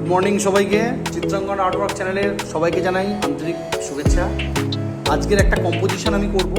Good morning সবাইকে। চিত্রাঙ্কন artwork চ্যানেলের সবাইকে জানাই আন্তরিক শুভেচ্ছা। আজকের একটা কম্পোজিশন আমি করব।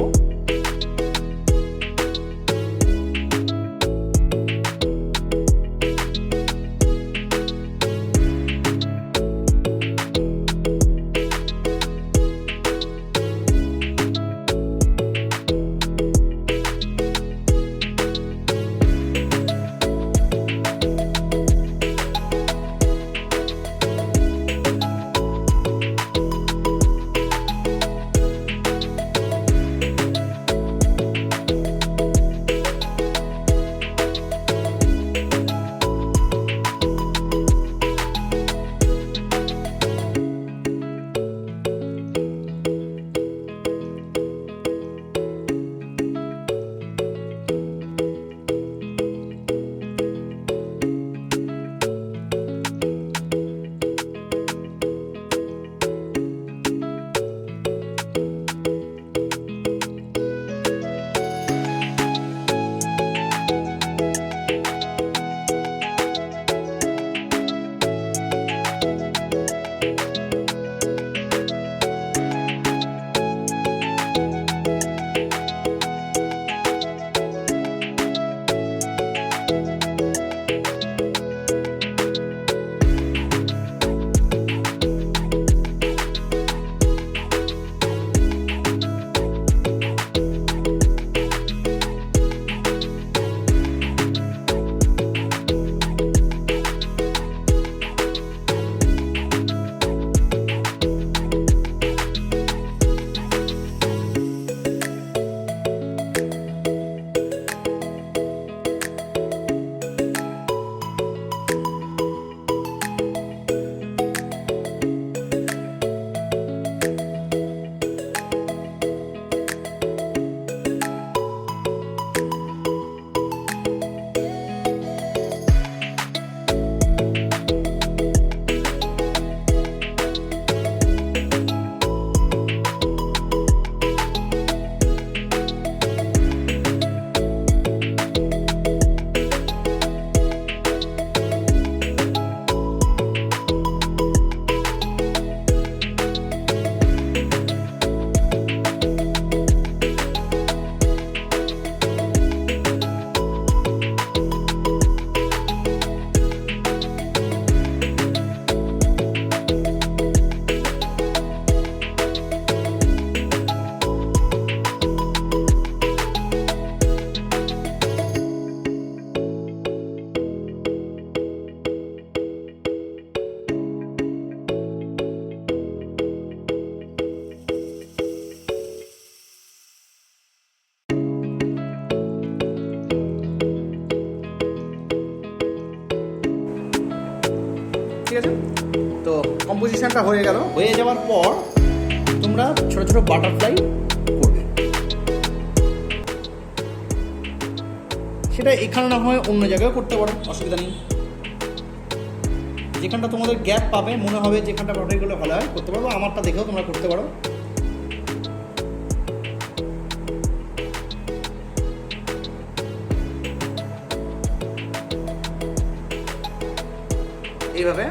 ঠিক আছে, তো কম্পোজিশনটা হয়ে গেল। হয়ে যাওয়ার পর তোমরা ছোট ছোট বাটারফ্লাই করবে। সেটা এখানে না হয় অন্য জায়গায় করতে পারো, অসুবিধা নেই। যেখানটা তোমাদের গ্যাপ পাবে মনে হবে যেখানটা বাটারফ্লাই করলে ভালো হয় করতে পারবো। আমারটা দেখেও তোমরা করতে পারো। এইভাবে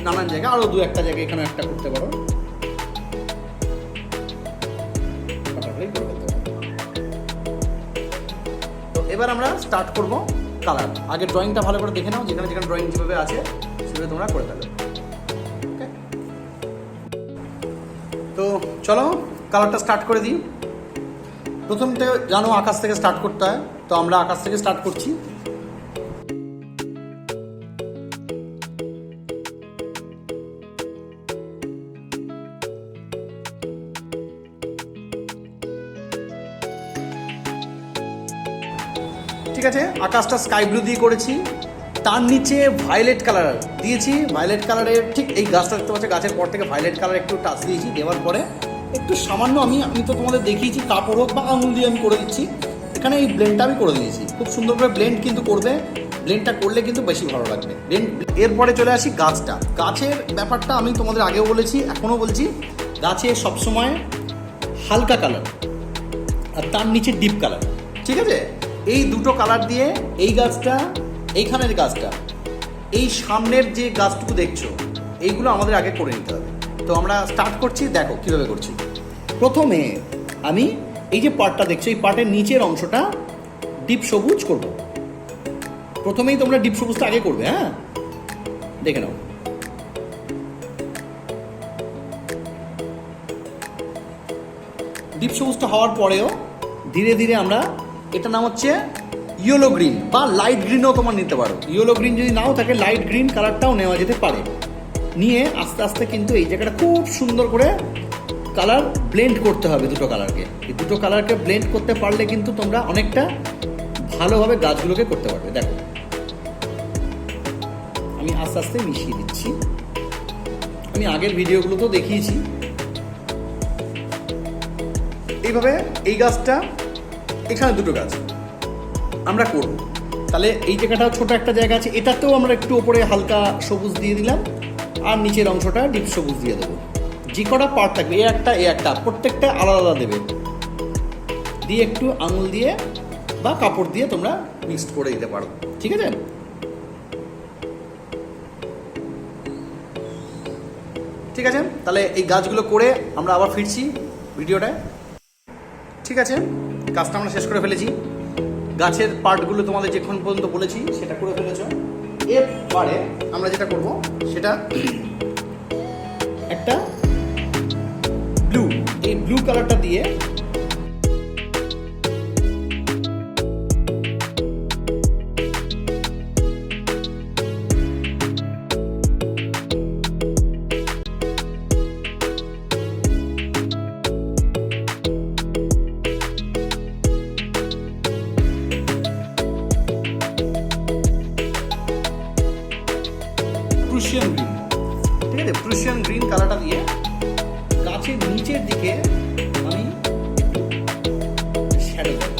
নানান জায়গায় আরো দু একটা জায়গায় এখানে একটা করতে পারো। তো এবার আমরা স্টার্ট করব কালার। আগে ড্রয়িংটা ভালো করে দেখে নাও, যেখানে যেখানে ড্রয়িং যেভাবে আছে সেভাবে তোমরা করে ফেলো। ওকে, তো চলো কালারটা স্টার্ট করে দিই। প্রথমতে জানো আকাশ থেকে স্টার্ট করতে হয়, তো আমরা আকাশ থেকে স্টার্ট করছি। ঠিক আছে, আকাশটা স্কাই ব্লু দিয়ে করেছি, তার নিচে ভায়োলেট কালার দিয়েছি। ভায়োলেট কালারের ঠিক এই গাছটা দেখতে পাচ্ছি, গাছের পর থেকে ভায়োলেট কালার একটু টাচ দিয়েছি। দেওয়ার পরে একটু সামান্য আমি তো তোমাদের দেখিয়েছি, কাপড় হোক বা আঙুল দিয়ে আমি করে দিচ্ছি। এখানে এই ব্লেন্ডটা আমি করে দিয়েছি। খুব সুন্দর করে ব্লেন্ড কিন্তু করবে, ব্লেন্ডটা করলে কিন্তু বেশি ভালো লাগবে। এরপরে চলে আসি গাছটা। গাছের ব্যাপারটা আমি তোমাদের আগেও বলেছি, এখনও বলছি, গাছে সবসময় হালকা কালার আর তার নিচে ডিপ কালার, ঠিক আছে? এই দুটো কালার দিয়ে এই গাছটা, এইখানের গাছটা, এই সামনের যে গাছটুকু দেখছো এইগুলো আমাদের আগে করে নিতে হবে। তো আমরা স্টার্ট করছি, দেখো কীভাবে করছি। প্রথমে আমি এই যে পার্টটা দেখছো, এই পার্টের নিচের অংশটা ডিপ সবুজ করব। প্রথমেই তোমরা ডিপ সবুজটা আগে করবে, হ্যাঁ, দেখে নাও। ডিপ সবুজটা হওয়ার পরেও ধীরে ধীরে আমরা, এটা নাম হচ্ছে ইয়েলো গ্রিন বা লাইট গ্রিনও তোমার নিতে পারো। ইয়েলো গ্রিন যদি নাও থাকে লাইট গ্রিন কালারটাও নেওয়া যেতে পারে। নিয়ে আস্তে আস্তে কিন্তু এই জায়গাটা খুব সুন্দর করে কালার ব্লেন্ড করতে হবে দুটো কালারকে। এই দুটো কালারকে ব্লেন্ড করতে পারলে কিন্তু তোমরা অনেকটা ভালোভাবে গাছগুলোকে করতে পারবে। দেখো আমি আস্তে আস্তে মিশিয়ে দিচ্ছি। আমি আগের ভিডিওগুলোতেও দেখিয়েছি। এইভাবে এই গাছটা, এখানে দুটো গাছ আমরা করব। তাহলে এই জায়গাটাও ছোট একটা জায়গা আছে, এটাতেও আমরা একটু ওপরে হালকা সবুজ দিয়ে দিলাম, আর নিচের অংশটা ডিপ সবুজ দিয়ে দেবো। যে কটা পার্ট থাকবে এ একটা প্রত্যেকটা আলাদা আলাদা দেবে, দিয়ে একটু আঙুল দিয়ে বা কাপড় দিয়ে তোমরা মিক্সড করে দিতে পারো, ঠিক আছে? ঠিক আছে, তাহলে এই গাছগুলো করে আমরা আবার ফিরছি ভিডিওটায়। ঠিক আছে, কাজটা আমরা শেষ করে ফেলেছি। গাছের পার্টগুলো তোমাদের যেখান পর্যন্ত বলেছি সেটা করে ফেলেছ। এরপরে আমরা যেটা করব সেটা একটা ব্লু, এই ব্লু কালারটা দিয়ে প্রুশিয়ান গ্রিন, ঠিক আছে, প্রুশিয়ান গ্রিন কালারটা দিয়ে গাছের নিচের দিকে আমি শ্যাডো দেব।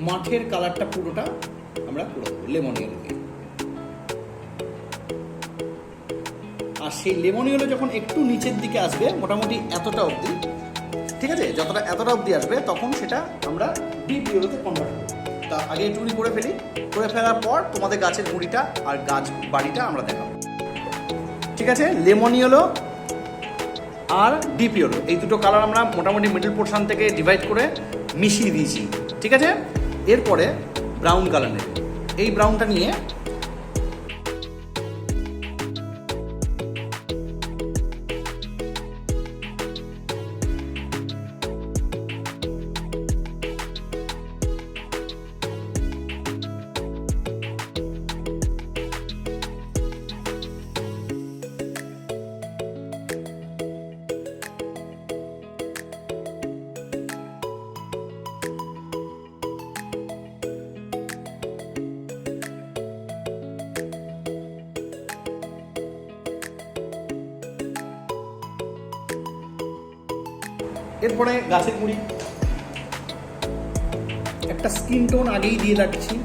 মাঠের কালারটা পুরোটা আমরা করে দেবো লেমন ইয়েলো দিয়ে। আর সেই লেমন ইয়েলো যখন একটু নিচের দিকে আসবে, মোটামুটি এতটা অবধি, ঠিক আছে, যতটা এতটা অবধি আসবে তখন সেটা আমরা ডিপ ইয়েলোতে কনভার্ট করবো। তা আগে একটুখানি করে ফেলি, করে ফেলার পর তোমাদের গাছের গুঁড়িটা আর গাছ বাড়িটা আমরা দেখাবো। ঠিক আছে, লেমন ইয়েলো আর ডিপ ইয়েলো এই দুটো কালার আমরা মোটামুটি মিডল পোর্শন থেকে ডিভাইড করে মিশিয়ে দিয়েছি, ঠিক আছে। এরপরে ব্রাউন কালার নেবে। এই ব্রাউনটা নিয়ে এরপরে গাছের গুঁড়ি একটা স্কিন টোন আগেই দিয়ে রাখছি।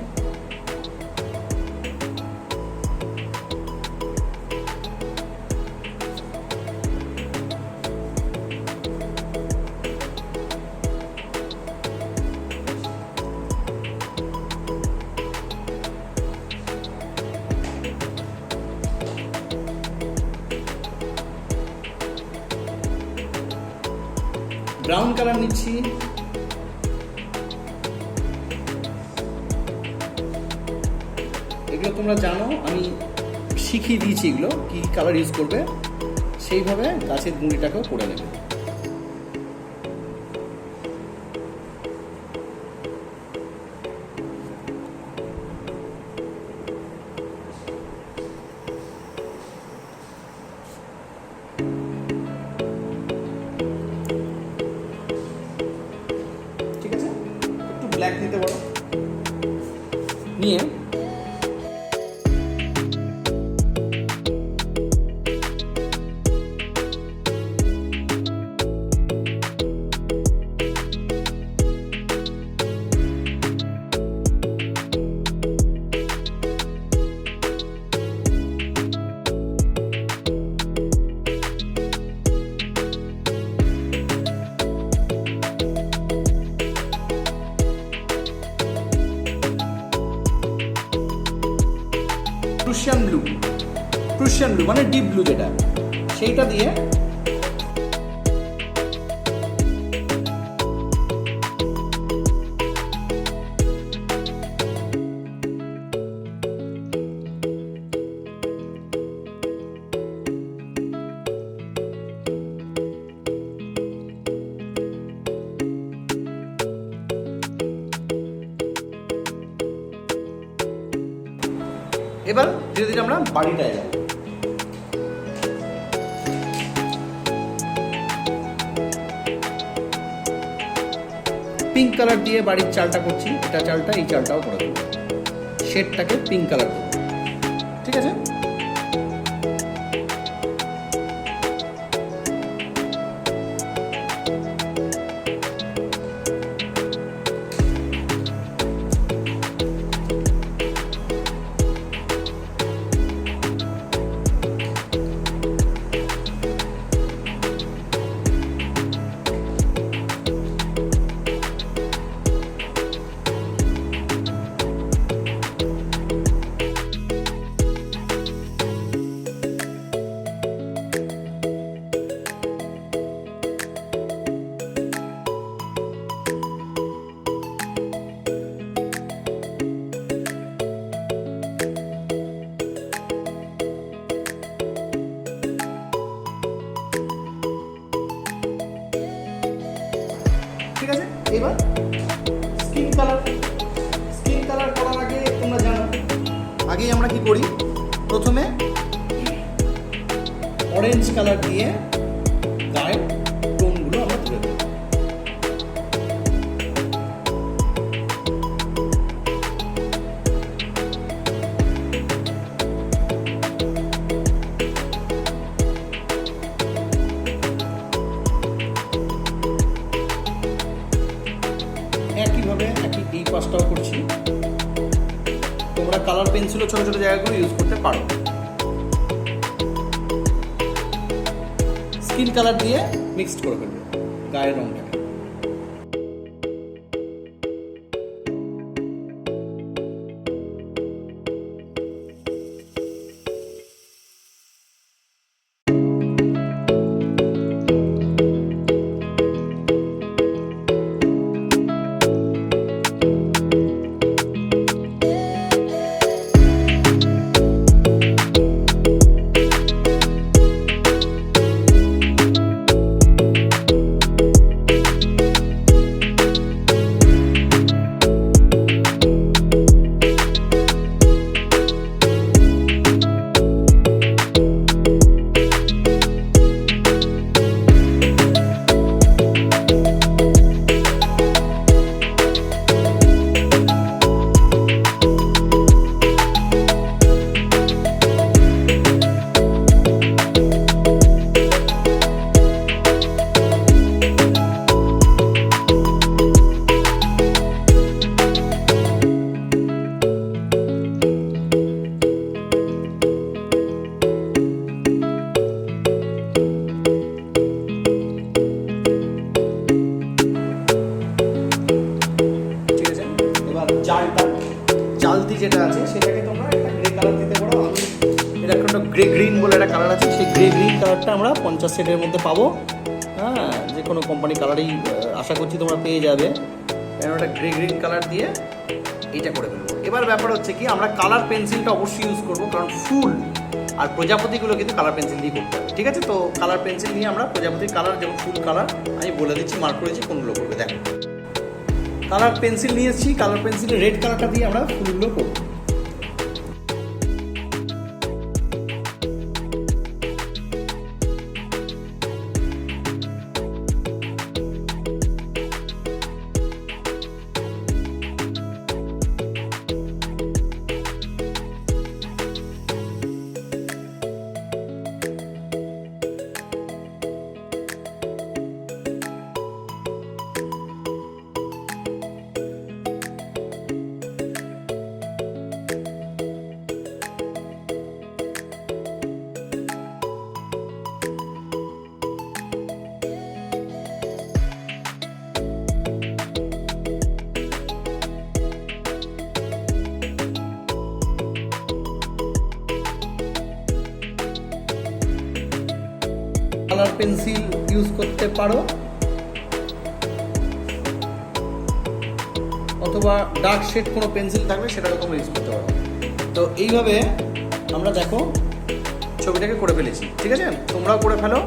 ব্রাউন কালার নিচ্ছি, এগুলো তোমরা জানো, আমি শিখিয়ে দিয়েছি এগুলো কি কালার ইউজ করবে, সেইভাবে গাছের গুঁড়িটাকেও করে নেবে। ব্ল্যাক নিতে পারো, নিয়ে প্রুশিয়ান ব্লু মানে ডিপ ব্লু যেটা, সেইটা দিয়ে এবার ধীরে ধীরে আমরা বাড়িটায় যাব। পিঙ্ক কালার দিয়ে বাড়ির চালটা করছি, এটা চালটা এই চালটাও করে দেবো, শেডটাকে পিঙ্ক কালার করবো, ঠিক আছে। ঠিক আছে, এবার স্কিন কালার করার আগে তোমরা জানো আগেই আমরা কি করি, প্রথমে অরেঞ্জ কালার দিয়ে গায়ের টোনগুলো আমরা তুলে দেবো। একইভাবে এই পাশটাও করছি। তোমরা কালার পেন্সিলও ছোটো ছোটো জায়গাগুলো ইউজ করতে পারো। স্কিন কালার দিয়ে মিক্সড করে ফেলবে গায়ের রঙটাকে। জালতি যেটা আছে সেটাকে তোমরা একটা গ্রে কালার দিতে পারো। আমি এটা একটা গ্রে গ্রিন বলে একটা কালার আছে, সেই গ্রে গ্রিন কালারটা আমরা 50 সেটের মধ্যে পাবো। হ্যাঁ, যে কোনো কোম্পানি কালারই আশা করছি তোমরা পেয়ে যাবে। একটা গ্রে গ্রিন কালার দিয়ে এইটা করে ফেলবো। এবার ব্যাপার হচ্ছে কি, আমরা কালার পেন্সিলটা অবশ্যই ইউজ করবো, কারণ ফুল আর প্রজাপতিগুলো কিন্তু কালার পেন্সিল দিয়ে করতে হবে, ঠিক আছে। তো কালার পেন্সিল নিয়ে আমরা প্রজাপতির কালার, যেমন ফুল কালার আমি বলে দিচ্ছি, মার্ক করেছি কোনগুলো করবে। দেখো, কালার পেন্সিল নিয়েছি, কালার পেন্সিলের রেড কালারটা দিয়ে আমরা ফুলগুলো করবো। পেন্সিল ইউজ করতে পারো, অথবা ডার্ক শেড কোনো পেন্সিল থাকলে সেটাও তোমরা ইউজ করতে পারো। তো এইভাবে আমরা দেখো ছবিটাকে করে ফেলেছি, ঠিক আছে? তোমরাও করে ফেলো,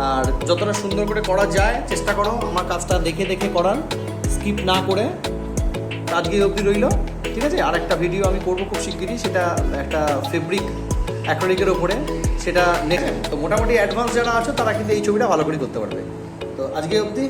আর যতটা সুন্দর করে করা যায় চেষ্টা করো আমার কাজটা দেখে দেখে করার, স্কিপ না করে। আজকে অবধি রইল, ঠিক আছে? আর একটা ভিডিও আমি করবো খুব শিগগিরই, সেটা একটা ফেব্রিক অ্যাক্রিলিকের ওপরে, সেটা নেক্সট। তো মোটামুটি অ্যাডভান্স যারা আছো তারা কিন্তু এই ছবিটা ভালো করে করতে পারবে। তো আজকে অবধি